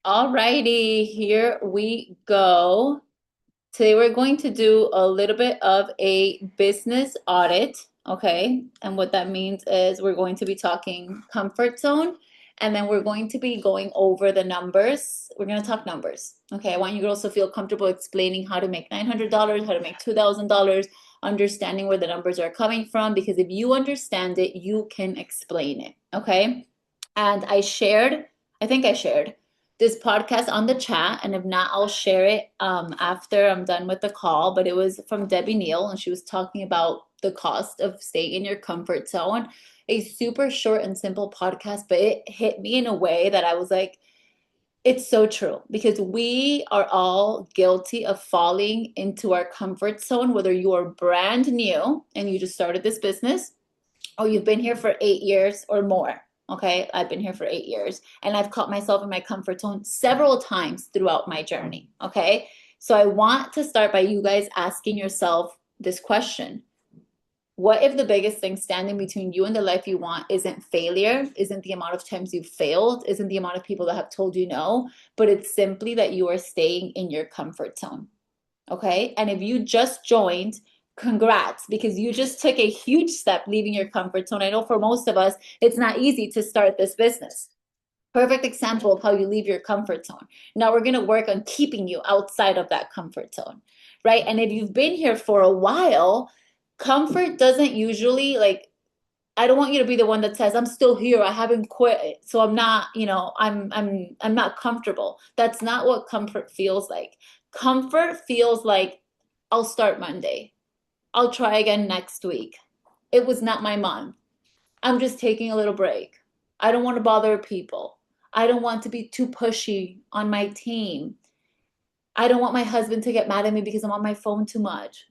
Alrighty, here we go. Today we're going to do a little bit of a business audit, okay? And what that means is we're going to be talking comfort zone, and then we're going to be going over the numbers. We're going to talk numbers, okay? I want you girls to feel comfortable explaining how to make $900, how to make $2,000, understanding where the numbers are coming from, because if you understand it, you can explain it, okay? And I think I shared this podcast on the chat, and if not, I'll share it after I'm done with the call. But it was from Debbie Neal, and she was talking about the cost of staying in your comfort zone. A super short and simple podcast, but it hit me in a way that I was like, it's so true because we are all guilty of falling into our comfort zone, whether you are brand new and you just started this business or you've been here for 8 years or more. Okay, I've been here for 8 years and I've caught myself in my comfort zone several times throughout my journey. Okay, so I want to start by you guys asking yourself this question. What if the biggest thing standing between you and the life you want isn't failure, isn't the amount of times you've failed, isn't the amount of people that have told you no, but it's simply that you are staying in your comfort zone? Okay, and if you just joined, congrats, because you just took a huge step leaving your comfort zone. I know for most of us, it's not easy to start this business. Perfect example of how you leave your comfort zone. Now we're going to work on keeping you outside of that comfort zone, right? And if you've been here for a while, comfort doesn't usually like, I don't want you to be the one that says, I'm still here, I haven't quit, so I'm not, I'm not comfortable. That's not what comfort feels like. Comfort feels like I'll start Monday. I'll try again next week. It was not my month. I'm just taking a little break. I don't want to bother people. I don't want to be too pushy on my team. I don't want my husband to get mad at me because I'm on my phone too much.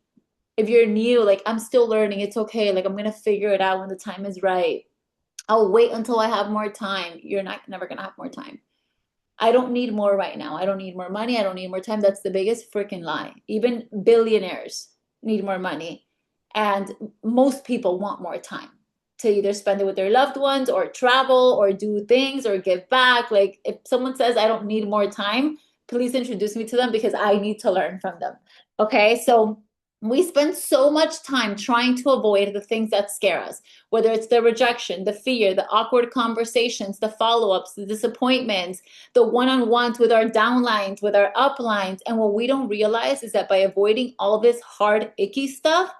If you're new, like I'm still learning, it's okay. Like I'm gonna figure it out when the time is right. I'll wait until I have more time. You're not never gonna have more time. I don't need more right now. I don't need more money. I don't need more time. That's the biggest freaking lie. Even billionaires need more money. And most people want more time to either spend it with their loved ones or travel or do things or give back. Like if someone says, I don't need more time, please introduce me to them because I need to learn from them. Okay. So we spend so much time trying to avoid the things that scare us, whether it's the rejection, the fear, the awkward conversations, the follow ups, the disappointments, the one on ones with our downlines, with our uplines. And what we don't realize is that by avoiding all this hard, icky stuff,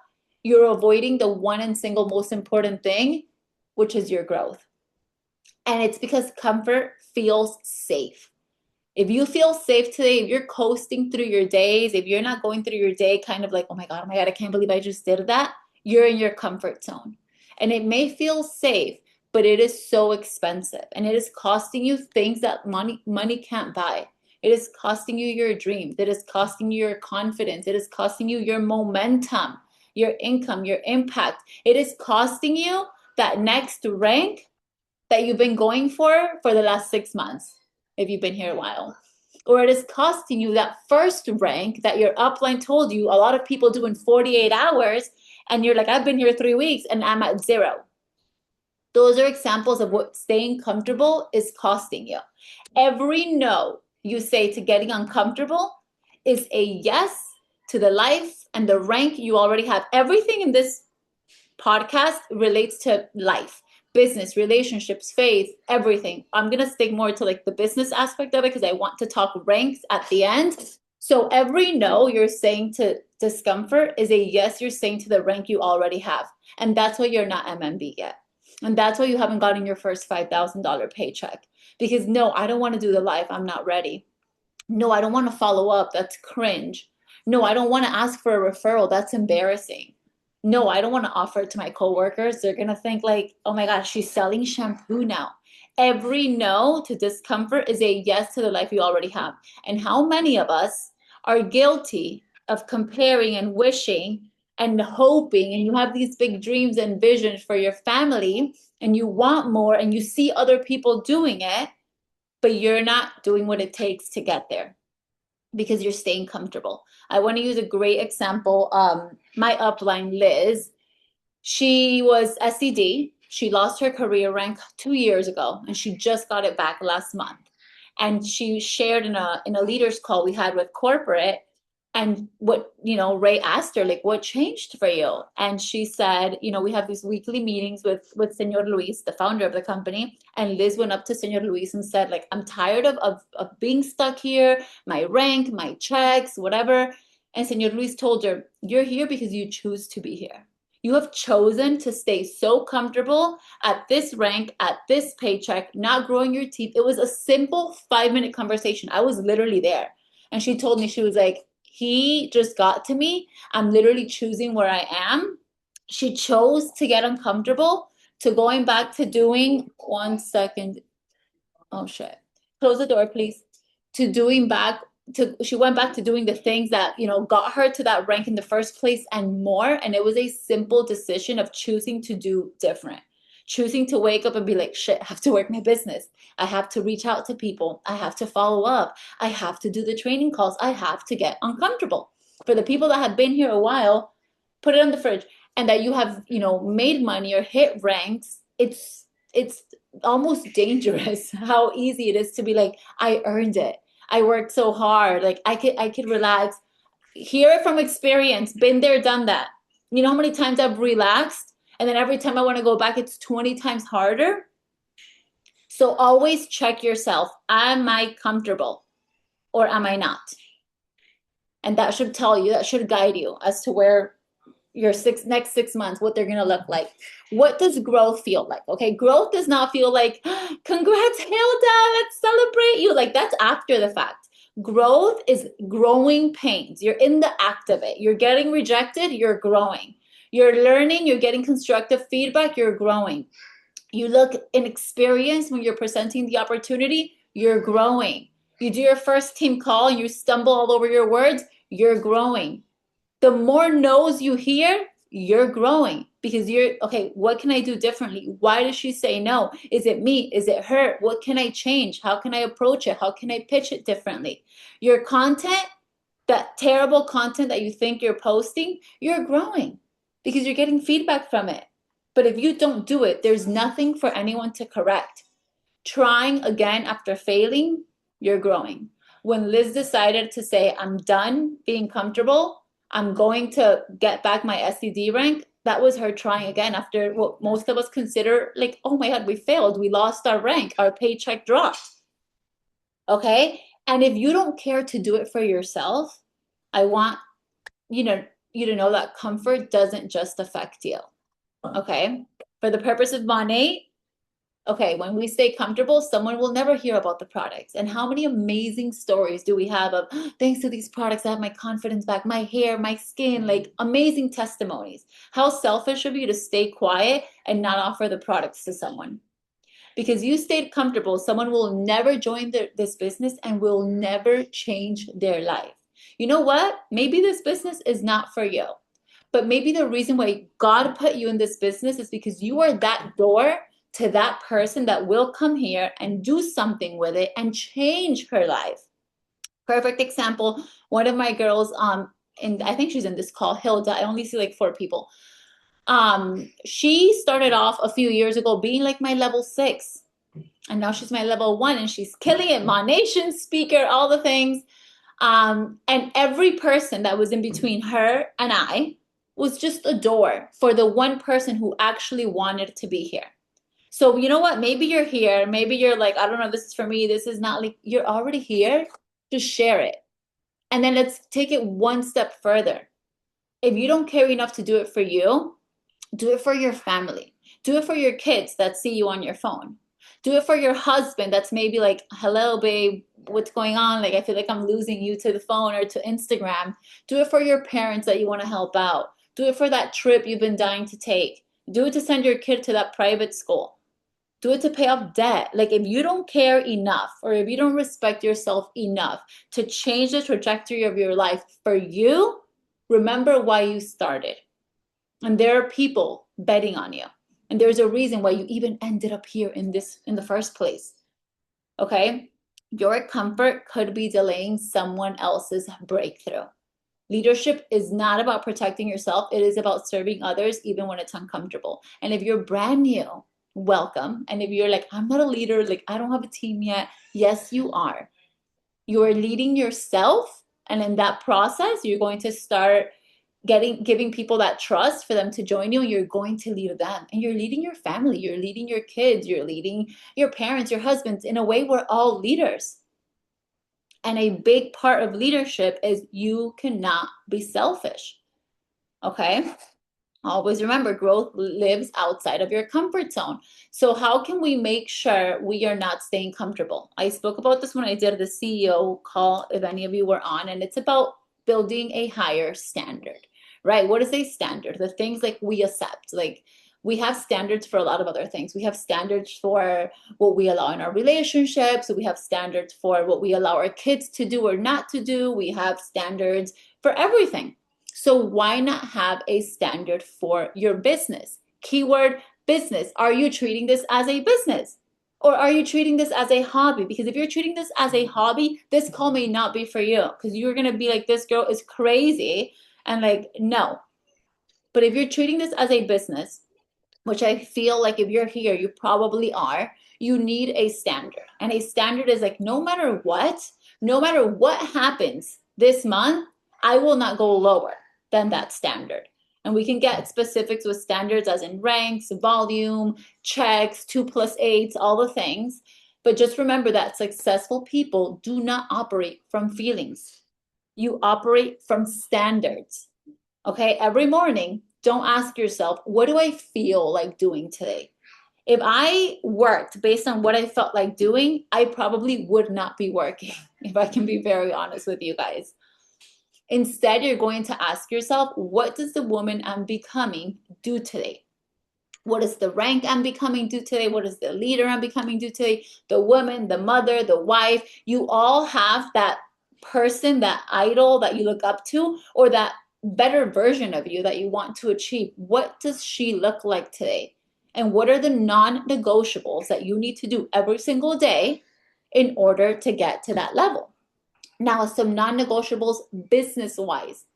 you're avoiding the one and single most important thing, which is your growth. And it's because comfort feels safe. If you feel safe today, if you're coasting through your days, if you're not going through your day kind of like, oh my God, I can't believe I just did that, you're in your comfort zone. And it may feel safe, but it is so expensive and it is costing you things that money can't buy. It is costing you your dreams. It is costing you your confidence. It is costing you your momentum, your income, your impact. It is costing you that next rank that you've been going for the last 6 months, if you've been here a while. Or it is costing you that first rank that your upline told you a lot of people do in 48 hours, and you're like, I've been here 3 weeks and I'm at zero. Those are examples of what staying comfortable is costing you. Every no you say to getting uncomfortable is a yes to the life and the rank you already have. Everything in this podcast relates to life, business, relationships, faith, everything. I'm going to stick more to like the business aspect of it because I want to talk ranks at the end. So every no you're saying to discomfort is a yes you're saying to the rank you already have. And that's why you're not MMB yet. And that's why you haven't gotten your first $5,000 paycheck. Because no, I don't want to do the life. I'm not ready. No, I don't want to follow up. That's cringe. No, I don't want to ask for a referral. That's embarrassing. No, I don't want to offer it to my coworkers. They're going to think like, oh my gosh, she's selling shampoo now. Every no to discomfort is a yes to the life you already have. And how many of us are guilty of comparing and wishing and hoping, and you have these big dreams and visions for your family, and you want more, and you see other people doing it, but you're not doing what it takes to get there because you're staying comfortable. I want to use a great example. My upline, Liz, she was SED. She lost her career rank 2 years ago and she just got it back last month. And she shared in a leaders call we had with corporate, and what, Ray asked her, like, what changed for you? And she said, we have these weekly meetings with Senor Luis, the founder of the company. And Liz went up to Senor Luis and said, like, I'm tired of being stuck here, my rank, my checks, whatever. And Senor Luis told her, you're here because you choose to be here. You have chosen to stay so comfortable at this rank, at this paycheck, not growing your teeth. It was a simple 5-minute conversation. I was literally there. And she told me, she was like, he just got to me. I'm literally choosing where I am. She chose to get uncomfortable, to going back to doing, one second. Oh shit. Close the door, please. To doing back to She went back to doing the things that, got her to that rank in the first place and more. And it was a simple decision of choosing to do different. Choosing to wake up and be like, shit, I have to work my business. I have to reach out to people. I have to follow up. I have to do the training calls. I have to get uncomfortable. For the people that have been here a while, put it on the fridge. And that you have, made money or hit ranks, it's almost dangerous how easy it is to be like, I earned it. I worked so hard. Like, I could relax. Hear it from experience. Been there, done that. You know how many times I've relaxed, and then every time I want to go back, it's 20 times harder. So always check yourself. Am I comfortable or am I not? And that should tell you, that should guide you as to where your next 6 months, what they're going to look like. What does growth feel like? Okay, growth does not feel like, congrats, Hilda, let's celebrate you. Like, that's after the fact. Growth is growing pains. You're in the act of it. You're getting rejected, you're growing. You're learning, you're getting constructive feedback, you're growing. You look inexperienced when you're presenting the opportunity, you're growing. You do your first team call, you stumble all over your words, you're growing. The more no's you hear, you're growing, because you're, okay, what can I do differently? Why does she say no? Is it me? Is it her? What can I change? How can I approach it? How can I pitch it differently? Your content, that terrible content that you think you're posting, you're growing because you're getting feedback from it. But if you don't do it, there's nothing for anyone to correct. Trying again after failing, you're growing. When Liz decided to say, I'm done being comfortable, I'm going to get back my SED rank, that was her trying again after what most of us consider like, oh my God, we failed. We lost our rank. Our paycheck dropped. Okay? And if you don't care to do it for yourself, I want you to know that comfort doesn't just affect you. Okay? For the purpose of money, okay, when we stay comfortable, someone will never hear about the products. And how many amazing stories do we have of, thanks to these products, I have my confidence back, my hair, my skin, like amazing testimonies. How selfish of you to stay quiet and not offer the products to someone. Because you stayed comfortable, someone will never join this business and will never change their life. You know what? Maybe this business is not for you. But maybe the reason why God put you in this business is because you are that door to that person that will come here and do something with it and change her life. Perfect example. One of my girls, and I think she's in this call, Hilda. I only see like 4 people. She started off a few years ago being like my level 6. And now she's my level 1 and she's killing it. Monation speaker, all the things. And every person that was in between her and I was just a door for the one person who actually wanted to be here. So you know what? Maybe you're here. Maybe you're like, I don't know, this is for me. This is not, like, you're already here. Just share it. And then let's take it one step further. If you don't care enough to do it for you, do it for your family. Do it for your kids that see you on your phone. Do it for your husband that's maybe like, hello, babe, what's going on? Like, I feel like I'm losing you to the phone or to Instagram. Do it for your parents that you want to help out. Do it for that trip you've been dying to take. Do it to send your kid to that private school. Do it to pay off debt. Like, if you don't care enough or if you don't respect yourself enough to change the trajectory of your life for you, remember why you started. And there are people betting on you. And there's a reason why you even ended up here in the first place. Okay? Your comfort could be delaying someone else's breakthrough. Leadership is not about protecting yourself. It is about serving others even when it's uncomfortable. And if you're brand new welcome. And if you're like, I'm not a leader, like I don't have a team yet, yes, you are. You are leading yourself. And in that process, you're going to start giving people that trust for them to join you, and you're going to lead them, and you're leading your family, you're leading your kids, you're leading your parents, your husbands. In a way, we're all leaders. And a big part of leadership is you cannot be selfish. Okay? Always remember, growth lives outside of your comfort zone. So how can we make sure we are not staying comfortable? I spoke about this when I did the CEO call, if any of you were on, and it's about building a higher standard, right? What is a standard? The things like we accept, like we have standards for a lot of other things. We have standards for what we allow in our relationships. We have standards for what we allow our kids to do or not to do. We have standards for everything. So why not have a standard for your business? Keyword business. Are you treating this as a business? Or are you treating this as a hobby? Because if you're treating this as a hobby, this call may not be for you, because you're going to be like, this girl is crazy. And like, no. But if you're treating this as a business, which I feel like if you're here, you probably are, you need a standard. And a standard is like, no matter what happens this month, I will not go lower than that standard. And we can get specifics with standards as in ranks, volume, checks, 2+8s, all the things. But just remember that successful people do not operate from feelings. You operate from standards. Okay, every morning, don't ask yourself, what do I feel like doing today? If I worked based on what I felt like doing, I probably would not be working, if I can be very honest with you guys. Instead, you're going to ask yourself, what does the woman I'm becoming do today? What is the rank I'm becoming do today? What is the leader I'm becoming do today? The woman, the mother, the wife, you all have that person, that idol that you look up to, or that better version of you that you want to achieve. What does she look like today? And what are the non-negotiables that you need to do every single day in order to get to that level? Now, some non-negotiables business-wise.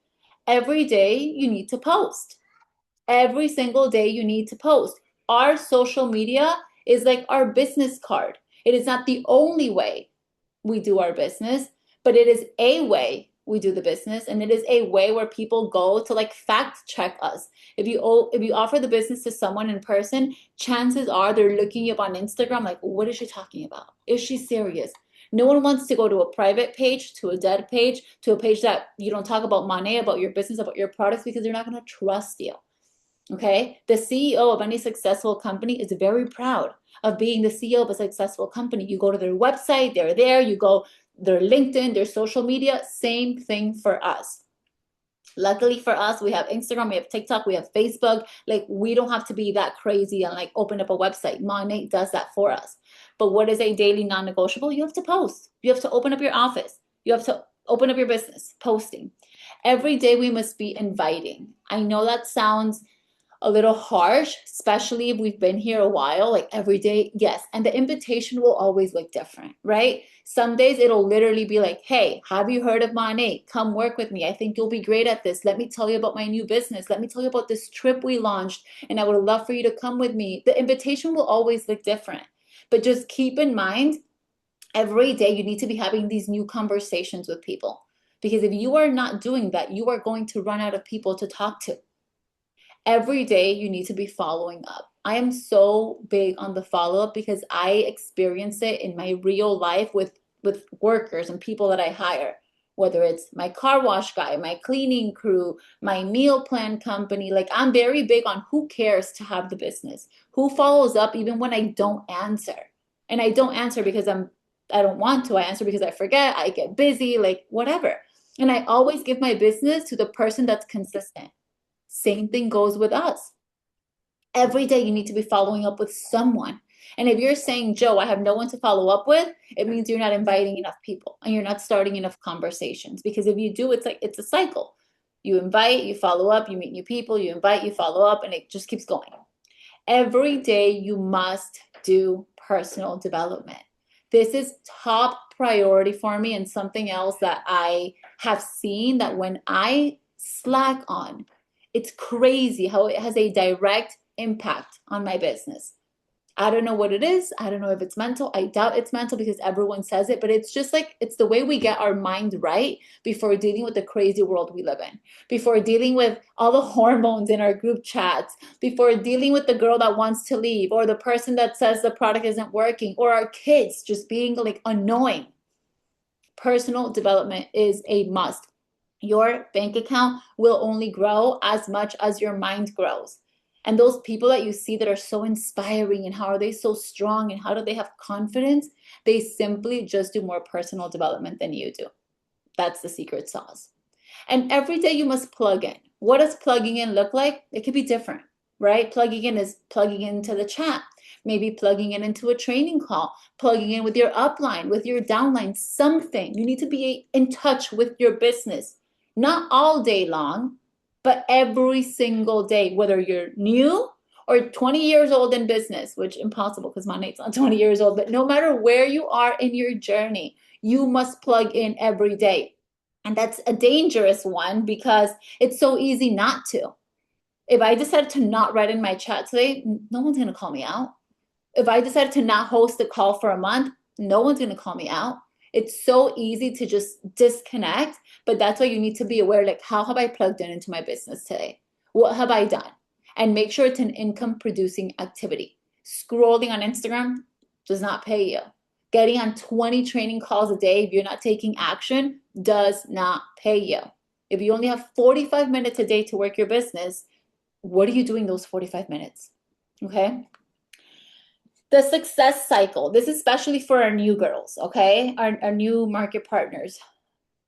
Every day you need to post. Every single day you need to post. Our social media is like our business card. It is not the only way we do our business, but it is a way we do the business, and it is a way where people go to like fact check us. If you offer the business to someone in person, chances are they're looking you up on Instagram like, what is she talking about? Is she serious? No one wants to go to a private page, to a dead page, to a page that you don't talk about money, about your business, about your products, because they're not going to trust you. Okay, the CEO of any successful company is very proud of being the CEO of a successful company. You go to their website, they're there. You go their LinkedIn, their social media, same thing for us. Luckily for us, we have Instagram, we have TikTok, we have Facebook. Like, we don't have to be that crazy and like open up a website. Monat does that for us. But what is a daily non-negotiable? You have to post. You have to open up your office. You have to open up your business, posting. Every day we must be inviting. I know that sounds a little harsh, especially if we've been here a while, like every day, yes. And the invitation will always look different, right? Some days it'll literally be like, hey, have you heard of Monat? Come work with me. I think you'll be great at this. Let me tell you about my new business. Let me tell you about this trip we launched, and I would love for you to come with me. The invitation will always look different. But just keep in mind, every day you need to be having these new conversations with people. Because if you are not doing that, you are going to run out of people to talk to. Every day you need to be following up. I am so big on the follow-up because I experience it in my real life with workers and people that I hire, whether it's my car wash guy, my cleaning crew, my meal plan company. Like, I'm very big on who cares to have the business, who follows up even when I don't answer. And I don't answer because I don't want to. I answer because I forget, I get busy, like whatever. And I always give my business to the person that's consistent. Same thing goes with us. Every day you need to be following up with someone. And if you're saying, Joe, I have no one to follow up with, it means you're not inviting enough people and you're not starting enough conversations. Because if you do, it's like it's a cycle. You invite, you follow up, you meet new people, you invite, you follow up, and it just keeps going. Every day you must do personal development. This is top priority for me, and something else that I have seen that when I slack on, it's crazy how it has a direct impact on my business. I don't know what it is. I don't know if it's mental. I doubt it's mental because everyone says it, but it's just like it's the way we get our mind right before dealing with the crazy world we live in, before dealing with all the hormones in our group chats, before dealing with the girl that wants to leave or the person that says the product isn't working or our kids just being like annoying. Personal development is a must. Your bank account will only grow as much as your mind grows. And those people that you see that are so inspiring and how are they so strong and how do they have confidence? They simply just do more personal development than you do. That's the secret sauce. And every day you must plug in. What does plugging in look like? It could be different, right? Plugging in is plugging into the chat, maybe plugging in into a training call, plugging in with your upline, with your downline, something. You need to be in touch with your business, not all day long, but every single day, whether you're new or 20 years old in business, which impossible because my Nate's not 20 years old, but no matter where you are in your journey, you must plug in every day. And that's a dangerous one because it's so easy not to. If I decided to not write in my chat today, no one's going to call me out. If I decided to not host a call for a month, no one's going to call me out. It's so easy to just disconnect, but that's why you need to be aware, like, how have I plugged in into my business today? What have I done? And make sure it's an income producing activity. Scrolling on Instagram does not pay you. Getting on 20 training calls a day if you're not taking action does not pay you. If you only have 45 minutes a day to work your business, what are you doing those 45 minutes? Okay. The success cycle. This is especially for our new girls, okay? Our new market partners.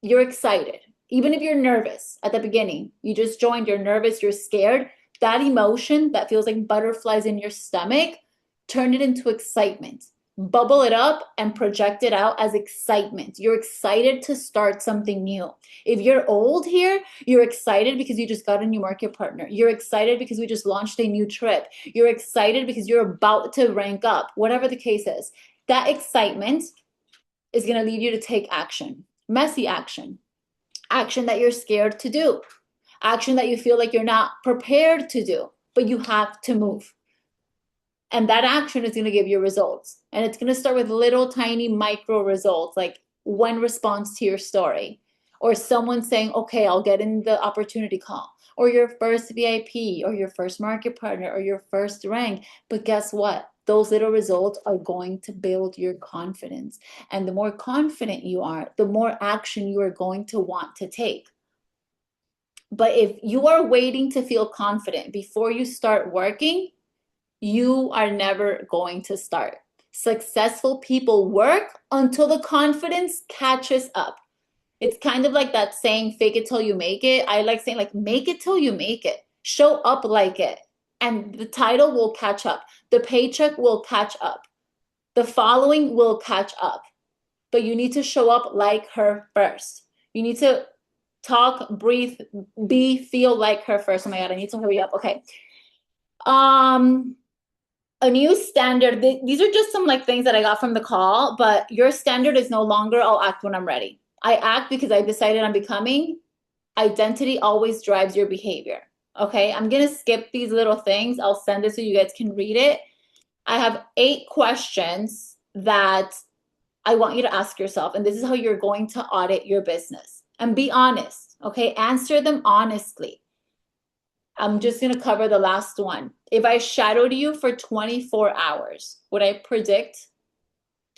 You're excited. Even if you're nervous at the beginning, you just joined, you're nervous, you're scared. That emotion that feels like butterflies in your stomach, turn it into excitement. Bubble it up and project it out as excitement. You're excited to start something new. If you're old here, you're excited because you just got a new market partner. You're excited because we just launched a new trip. You're excited because you're about to rank up, whatever the case is. That excitement is going to lead you to take action, messy action, action that you're scared to do, action that you feel like you're not prepared to do, but you have to move. And that action is going to give you results. And it's going to start with little tiny micro results, like one response to your story, or someone saying, okay, I'll get in the opportunity call, or your first VIP, or your first market partner, or your first rank. But guess what? Those little results are going to build your confidence. And the more confident you are, the more action you are going to want to take. But if you are waiting to feel confident before you start working, you are never going to start. Successful people work until the confidence catches up. It's kind of like that saying, fake it till you make it. I like saying, like, make it till you make it. Show up like it. And the title will catch up. The paycheck will catch up. The following will catch up. But you need to show up like her first. You need to talk, breathe, be, feel like her first. Oh my God, I need to hurry up. Okay. A new standard. These are just some like things that I got from the call, but your standard is no longer I'll act when I'm ready. I act because I decided I'm becoming. Identity always drives your behavior. Okay, I'm gonna skip these little things. I'll send it so you guys can read it. I have 8 questions that I want you to ask yourself, and this is how you're going to audit your business. And be honest, okay? Answer them honestly. I'm just going to cover the last one. If I shadowed you for 24 hours, would I predict,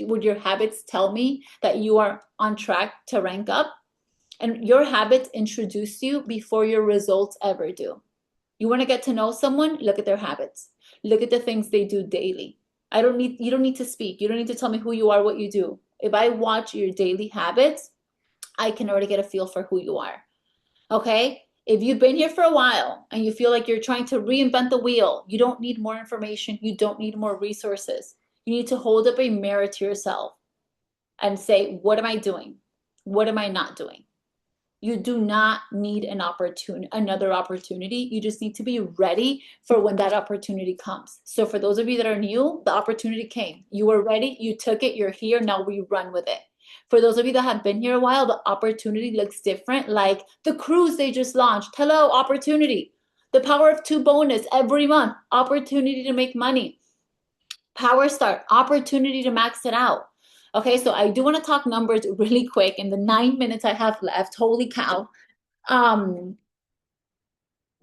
would your habits tell me that you are on track to rank up? And your habits introduce you before your results ever do. You want to get to know someone? Look at their habits. Look at the things they do daily. You don't need to speak. You don't need to tell me who you are, what you do. If I watch your daily habits, I can already get a feel for who you are. Okay? If you've been here for a while and you feel like you're trying to reinvent the wheel, you don't need more information. You don't need more resources. You need to hold up a mirror to yourself and say, what am I doing? What am I not doing? You do not need another opportunity. You just need to be ready for when that opportunity comes. So for those of you that are new, the opportunity came. You were ready, you took it, you're here, now we run with it. For those of you that have been here a while, the opportunity looks different, like the cruise they just launched. Hello, opportunity. The Power of 2 bonus every month, opportunity to make money. Power Start, opportunity to max it out. Okay, so I do want to talk numbers really quick in the 9 minutes I have left. Holy cow. Um,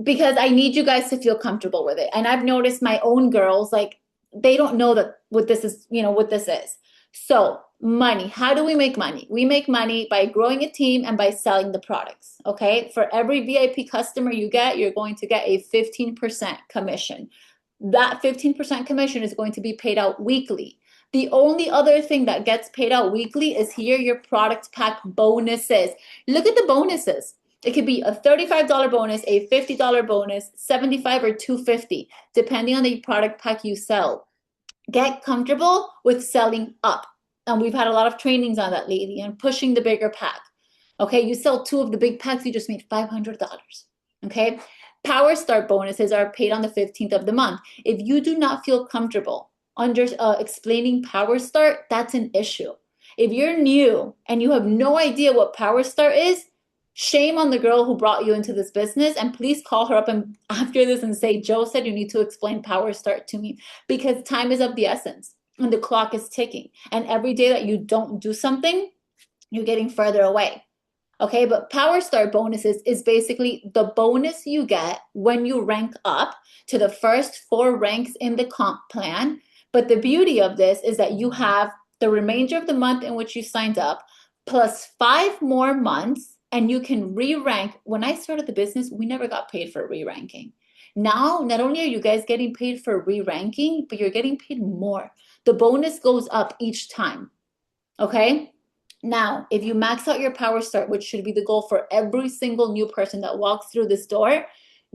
because I need you guys to feel comfortable with it. And I've noticed my own girls, like, they don't know that what this is, what this is. So, money. How do we make money? We make money by growing a team and by selling the products. Okay. For every VIP customer you get, you're going to get a 15% commission. That 15% commission is going to be paid out weekly. The only other thing that gets paid out weekly is here your product pack bonuses. Look at the bonuses. It could be a $35 bonus, a $50 bonus, 75 or 250, depending on the product pack you sell. Get comfortable with selling up. And we've had a lot of trainings on that lately and pushing the bigger pack. Okay, you sell 2 of the big packs, you just made $500. Okay, Power Start bonuses are paid on the 15th of the month. If you do not feel comfortable under explaining Power Start, that's an issue. If you're new and you have no idea what Power Start is, shame on the girl who brought you into this business, and please call her up and after this and say, Joe said you need to explain Power Start to me, because time is of the essence and the clock is ticking. And every day that you don't do something, you're getting further away. Okay, but Power Start bonuses is basically the bonus you get when you rank up to the first 4 ranks in the comp plan. But the beauty of this is that you have the remainder of the month in which you signed up, plus 5 more months, and you can re-rank. When I started the business, we never got paid for re-ranking. Now, not only are you guys getting paid for re-ranking, but you're getting paid more. The bonus goes up each time. Okay? Now, if you max out your Power Start, which should be the goal for every single new person that walks through this door,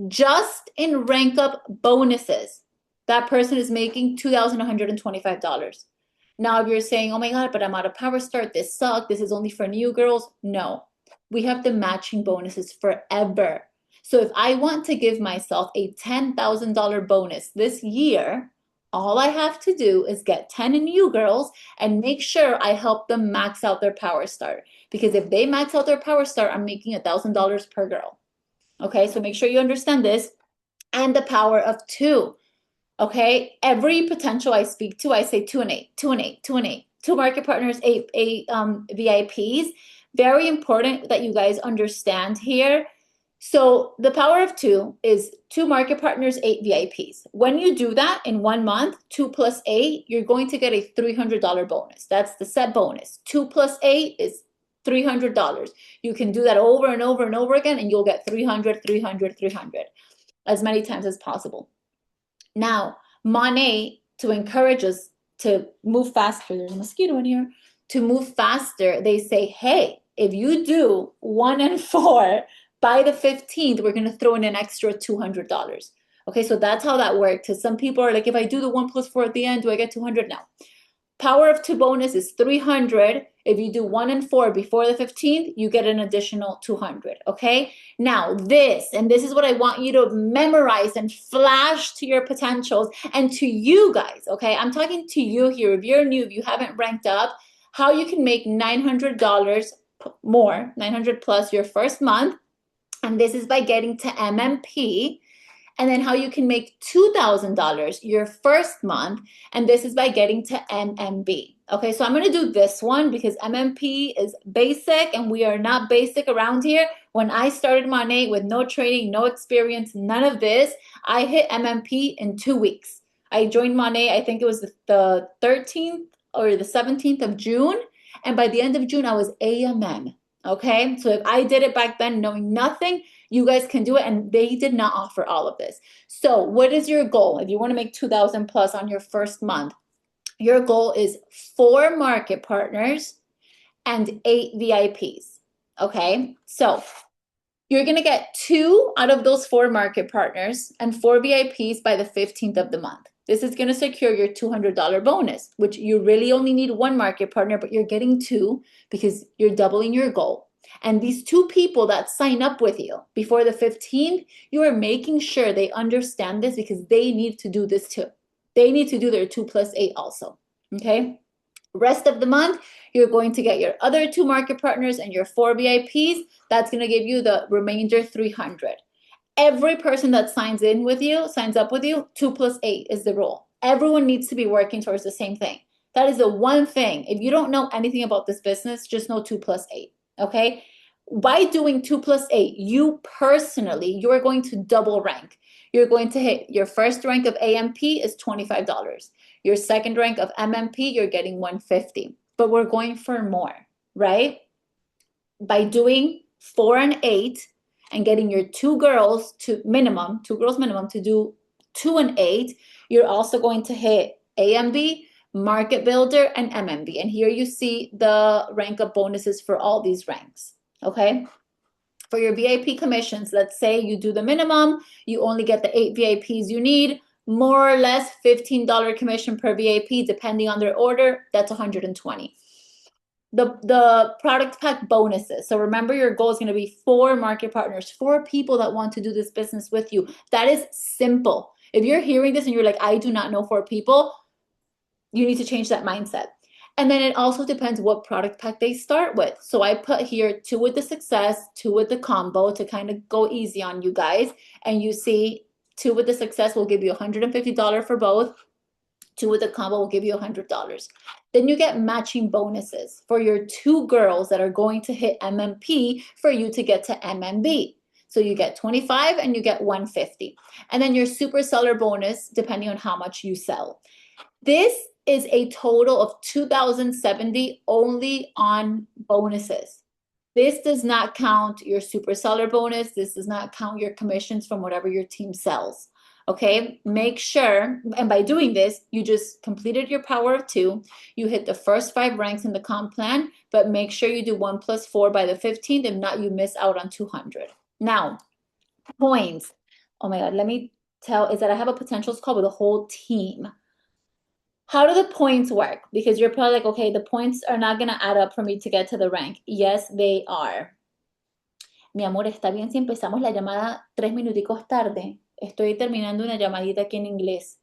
just in rank up bonuses, that person is making $2,125. Now, if you're saying, oh my God, but I'm out of Power Start, this sucks, this is only for new girls. No, we have the matching bonuses forever. So if I want to give myself a $10,000 bonus this year, all I have to do is get 10 new girls and make sure I help them max out their Power Start. Because if they max out their Power Start, I'm making $1,000 per girl. Okay, so make sure you understand this. And the power of 2. Okay, every potential I speak to, I say 2 and 8, 2 and 8, 2 and 8. 2 market partners, 8 VIPs. Very important that you guys understand here. So the power of 2 is 2 market partners, 8 VIPs. When you do that in 1 month, 2 plus 8, you're going to get a $300 bonus. That's the set bonus. 2 plus 8 is $300. You can do that over and over and over again, and you'll get 300, 300, 300 as many times as possible. Now, Monat, to encourage us to move faster, there's a mosquito in here, to move faster, they say, hey, if you do 1 and 4 by the 15th, we're going to throw in an extra $200. Okay, so that's how that works. Because some people are like, if I do the 1 plus 4 at the end, do I get 200? No. Power of 2 bonus is 300. If you do 1 and 4 before the 15th, you get an additional 200. Okay, now this is what I want you to memorize and flash to your potentials and to you guys. Okay, I'm talking to you here. If you're new, if you haven't ranked up, how you can make $900 more, 900 plus your first month. And this is by getting to MMP. And then how you can make $2,000 your first month. And this is by getting to MMB. Okay, so I'm going to do this one because MMP is basic and we are not basic around here. When I started Monat with no training, no experience, none of this, I hit MMP in 2 weeks. I joined Monat, I think it was the 13th or the 17th of June. And by the end of June, I was AMM. Okay, so if I did it back then knowing nothing, you guys can do it, and they did not offer all of this. So what is your goal? If you want to make 2,000 plus on your first month, your goal is 4 market partners and 8 VIPs. Okay, so you're going to get 2 out of those 4 market partners and 4 VIPs by the 15th of the month. This is going to secure your $200 bonus, which you really only need 1 market partner, but you're getting 2 because you're doubling your goal. And these 2 people that sign up with you before the 15th, you are making sure they understand this because they need to do this too. They need to do their 2 plus 8 also. Okay. Rest of the month, you're going to get your other 2 market partners and your 4 VIPs. That's going to give you the remainder 300. Every person that signs up with you, 2 plus 8 is the rule. Everyone needs to be working towards the same thing. That is the one thing. If you don't know anything about this business, just know 2 plus 8, okay? By doing 2 plus 8, you personally, you're going to double rank. You're going to hit your first rank of AMP is $25. Your second rank of MMP, you're getting $150. But we're going for more, right? By doing 4 and 8 and getting your two girls minimum to do 2 and 8, you're also going to hit AMB, Market Builder, and MMB. And here you see the rank up bonuses for all these ranks, okay? For your VIP commissions, let's say you do the minimum, you only get the 8 VIPs you need, more or less $15 commission per VIP, depending on their order, that's $120. The product pack bonuses. So remember, your goal is going to be 4 market partners, 4 people that want to do this business with you. That is simple. If you're hearing this and you're like, I do not know 4 people, you need to change that mindset. And then it also depends what product pack they start with. So I put here 2 with the success, 2 with the combo to kind of go easy on you guys. And you see 2 with the success will give you $150 for both. 2 with the combo will give you $100. Then you get matching bonuses for your 2 girls that are going to hit MMP for you to get to MMB. So you get 25 and you get 150. And then your super seller bonus, depending on how much you sell. This is a total of 2,070 only on bonuses. This does not count your super seller bonus. This does not count your commissions from whatever your team sells. Okay, make sure, and by doing this, you just completed your power of 2. You hit the first 5 ranks in the comp plan, but make sure you do 1 plus 4 by the 15th. If not, you miss out on 200. Now, points. Oh my God, let me tell, is that I have a potentials call with a whole team. How do the points work? Because you're probably like, okay, the points are not going to add up for me to get to the rank. Yes, they are. Mi amor, ¿está bien si empezamos la llamada 3 minuticos tarde? Estoy terminando una llamadita aquí en inglés.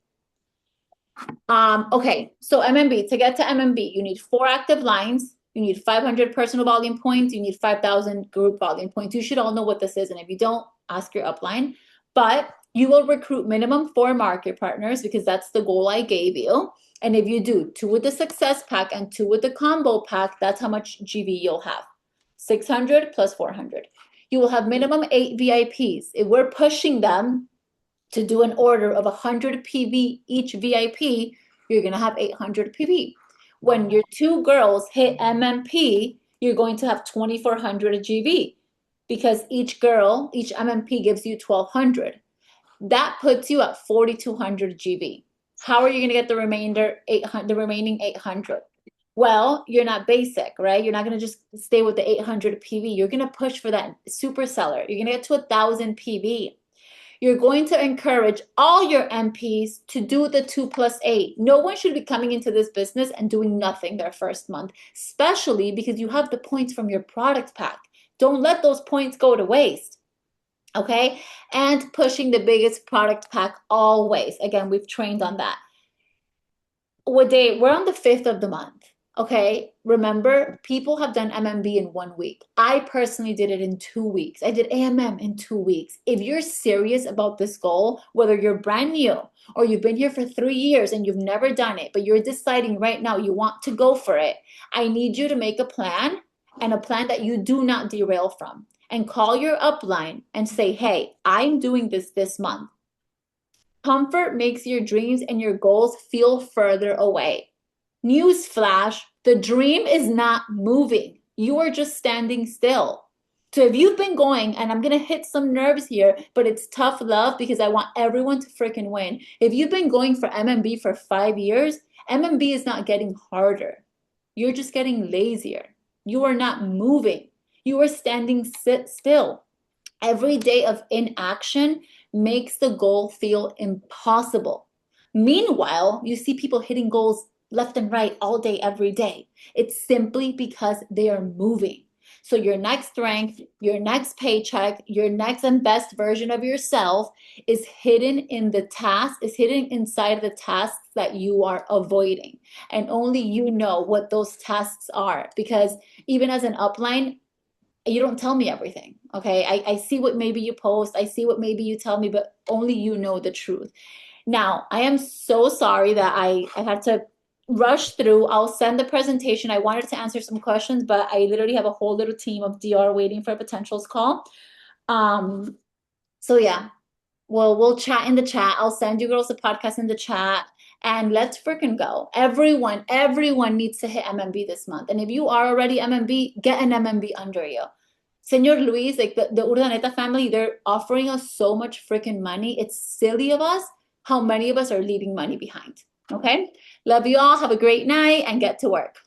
Okay, so MMB, to get to MMB, you need 4 active lines, you need 500 personal volume points, you need 5,000 group volume points. You should all know what this is, and if you don't, ask your upline. But you will recruit minimum 4 market partners because that's the goal I gave you. And if you do 2 with the success pack and 2 with the combo pack, that's how much GV you'll have. 600 plus 400. You will have minimum 8 VIPs. If we're pushing them to do an order of 100 PV each VIP, you're going to have 800 PV. When your 2 girls hit MMP, you're going to have 2,400 GV because each girl, each MMP gives you 1,200. That puts you at 4,200 GV. How are you going to get the remaining 800? Well, you're not basic, right? You're not going to just stay with the 800 PV. You're going to push for that super seller. You're going to get to 1,000 PV. You're going to encourage all your MPs to do the 2 plus 8. No one should be coming into this business and doing nothing their first month, especially because you have the points from your product pack. Don't let those points go to waste. Okay, and pushing the biggest product pack always. Again, we've trained on that. We're on the 5th of the month. Okay, remember, people have done MMB in 1 week. I personally did it in 2 weeks. I did AMM in 2 weeks. If you're serious about this goal, whether you're brand new or you've been here for 3 years and you've never done it, but you're deciding right now you want to go for it, I need you to make a plan, and a plan that you do not derail from. And call your upline and say, hey, I'm doing this month. Comfort makes your dreams and your goals feel further away. Newsflash, the dream is not moving. You are just standing still. So if you've been going, and I'm going to hit some nerves here, but it's tough love because I want everyone to freaking win. If you've been going for MMB for 5 years, MMB is not getting harder. You're just getting lazier. You are not moving. You are standing still. Every day of inaction makes the goal feel impossible. Meanwhile, you see people hitting goals left and right all day, every day. It's simply because they are moving. So your next rank, your next paycheck, your next and best version of yourself is hidden in the task, is hidden inside the tasks that you are avoiding. And only you know what those tasks are, because even as an upline, you don't tell me everything, okay? I see what maybe you post, I see what maybe you tell me, but only you know the truth. Now, I am so sorry that I had to rush through. I'll send the presentation. I wanted to answer some questions, but I literally have a whole little team of DR waiting for a potentials call. So yeah, well, we'll chat in the chat. I'll send you girls the podcast in the chat and let's freaking go. Everyone needs to hit MMB this month. And if you are already MMB, get an MMB under you. Senor Luis, like the Urdaneta family, they're offering us so much freaking money. It's silly of us how many of us are leaving money behind. Okay? Love you all. Have a great night and get to work.